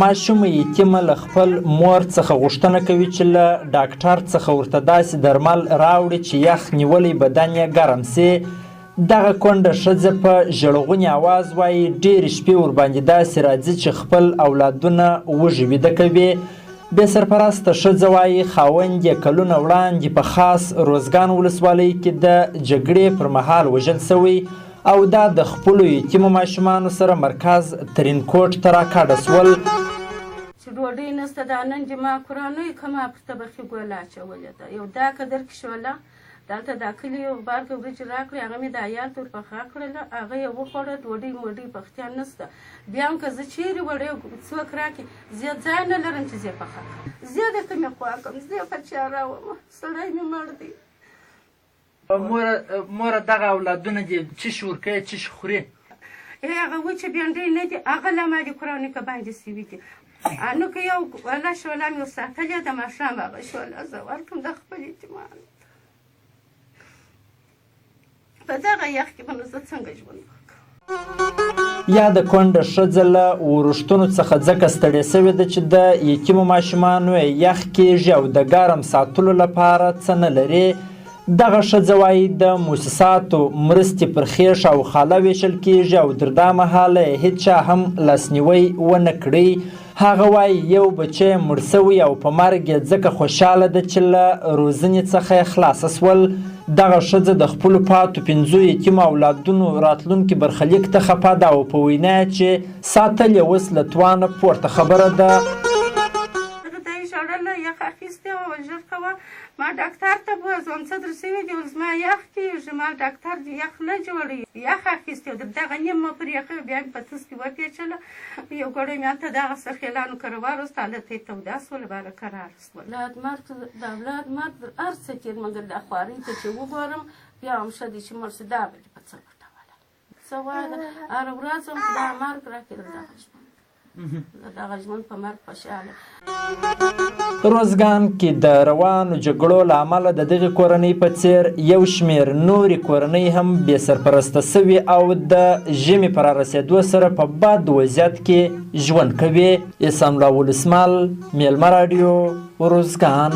ماشوم یتیمه له خپل مور څخه غوښتنه کوي چې له ډاکټر څخه ورته داسې درمل راوړي چې یخ نیولی بدن یې ګرم سي. دغه کونډه ښځه په ژړغوني اواز وایي ډېرې شپې ورباندې داسې راځي چې خپل اولادونه وږي ویده کوي. بې سرپرسته ښځه وایي خاوند یې کلونه وړاندې په خاص روزګان ولسوالۍ کې د جګړې پر مهال وژل سوی او دا د خپلو یتیمو ماشومانو سره مرکز ترینکوټ ته راکډه سول. چې ډوډۍ نسته دا نن چې ما کورانۍ که ما پر طبخي ګوله اچولې ده یو دا قدر کې شوله دلته دا کلي یو بار کې وریجې راکړې هغه مې د عیال ته ورپخه کړله هغه یې وخوړه ډوډۍ موډۍ پختیا نسته. بیا هم که زه چیرې وړې څوک راکړي زه ځای نه لرم چې زه پخه کړم زه درته مې خوا کړم زه په چاره وم سړی مې مړ دی. موره دغه اولادونه دي چیش ورکوي چیش خوري؟ هغه وچې بېنډۍ نه دي هغه له ما د قرآنکه باندې سوي دي نو که یو وله شوله مې ورساتلې د ماښام هغه شوله زه ورکړم د خپل یتیمانو په دغه یخ کې به نو زه څنګه ژوند وکړم. یا د کونډه ښځه له ورښتونو څخه ځکه ستړې سوې ده چې د یتیمو ماشومانو یخ کیږي او د ګرم ساتلو لپاره څه نه لري. دغه ښځه وایي د موسساتو مرستې پر خېښ او خاله ویشل کیږي او تر دا مهاله یې هېچا هم لاسنیوی ونه کړی. هغه وایي یو بچی یې مړ سوی او په مرګ یې ځکه خوشحاله ده چې له روزنې څخه یې خلاصه سول. دغه ښځه د خپلو پاتو 5 یتیمو اولادونو راتلونکي برخلیک ته خفه ده او په وینا یې چې ساتل یې اوس له توانه پورته خبره ده. ما ډاکټر ته بوزم څه در سوي دي زما یخ کېږي ما ډاکټر یخ نه جوړوي یخ اخیستی و دغه نیمه پر یخه بیا مې په تس کې وپېچله یو ګړی مې هلته دغه سرخیلانو کره واروسته هلته یې توده سوله باله کرار سوه د اولاد مرګ در هر څه تېر مګر دا خوارۍ ته چې وګورم بیا هم ښه دی چې مړ شي دا به دې په څه ګټوله څه وایه هره ورځ هم دا مرګ راکړي دغه ژوند په مرګ خوشحاله. روزګان کې د روانو جګړو له امله د دغې کورنۍ په څېر یو شمېر نورې کورنۍ هم بې سرپرسته سوي او د ژمي په رارسېدو سره په بد وضعیت کې ژوند کوي. احسان الله ولسمل، میلمه راډیو، روزګان.